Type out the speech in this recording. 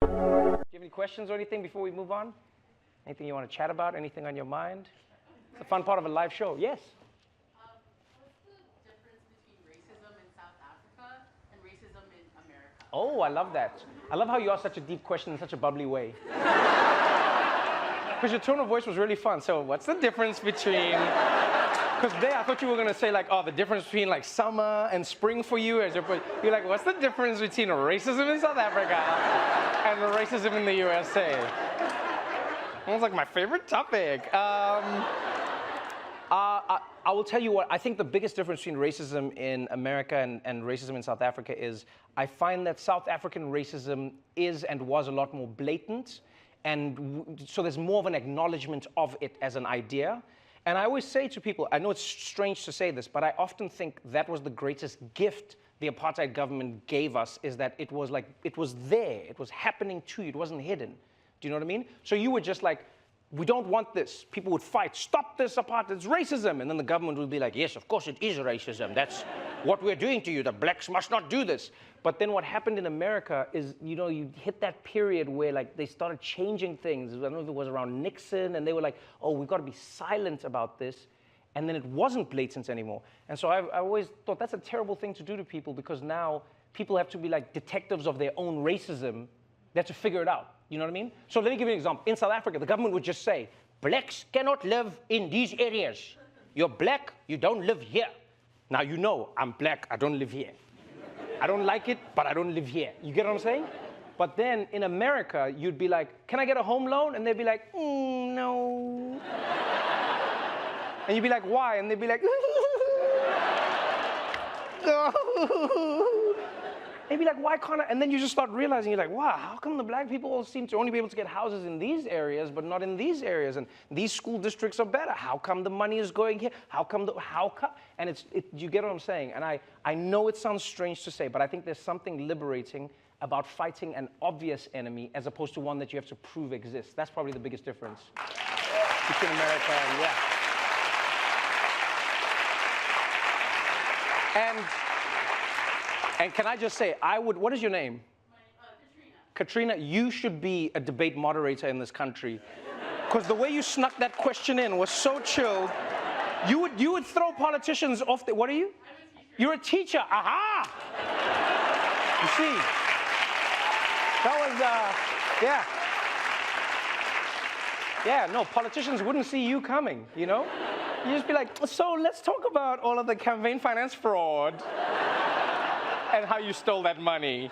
Do you have any questions or anything before we move on? Anything you want to chat about? Anything on your mind? It's a fun part of a live show. Yes? What's the difference between racism in South Africa and racism in America? Oh, I love that. I love how you asked such a deep question in such a bubbly way. Because your tone of voice was really fun. So what's the difference between... Because I thought you were going to say like, oh, the difference between like summer and spring for you. You're like, what's the difference between racism in South Africa and racism in the USA? That was like my favorite topic. I will tell you what, I think the biggest difference between racism in America and racism in South Africa is I find that South African racism is and was a lot more blatant. And so there's more of an acknowledgement of it as an idea. And I always say to people, I know it's strange to say this, but I often think that was the greatest gift the apartheid government gave us, is that it was like, it was there, it was happening to you, it wasn't hidden. Do you know what I mean? So you were just like, we don't want this. People would fight, stop this apartheid, it's racism. And then the government would be like, yes, of course it is racism. That's what we're doing to you. The blacks must not do this. But then what happened in America is, you know, you hit that period where like they started changing things. I don't know if it was around Nixon, and they were like, oh, we've got to be silent about this. And then it wasn't blatant anymore. And so I always thought that's a terrible thing to do to people, because now people have to be like detectives of their own racism. They have to figure it out. You know what I mean? So let me give you an example. In South Africa, the government would just say, blacks cannot live in these areas. You're black, you don't live here. Now you know I'm black, I don't live here. I don't like it, but I don't live here. You get what I'm saying? But then in America, you'd be like, can I get a home loan? And they'd be like, no. And you'd be like, why? And they'd be like, no. They'd be like, why can't I? And then you just start realizing, you're like, wow, how come the black people all seem to only be able to get houses in these areas, but not in these areas? And these school districts are better. How come the money is going here? How come? And you get what I'm saying? And I know it sounds strange to say, but I think there's something liberating about fighting an obvious enemy as opposed to one that you have to prove exists. That's probably the biggest difference between America and, yeah. And can I just say, what is your name? Katrina. Katrina, you should be a debate moderator in this country. Because the way you snuck that question in was so chilled. You would throw politicians off the, what are you? You're a teacher, aha! You see, that was, yeah, no, politicians wouldn't see you coming, you know? You'd just be like, so let's talk about all of the campaign finance fraud and how you stole that money.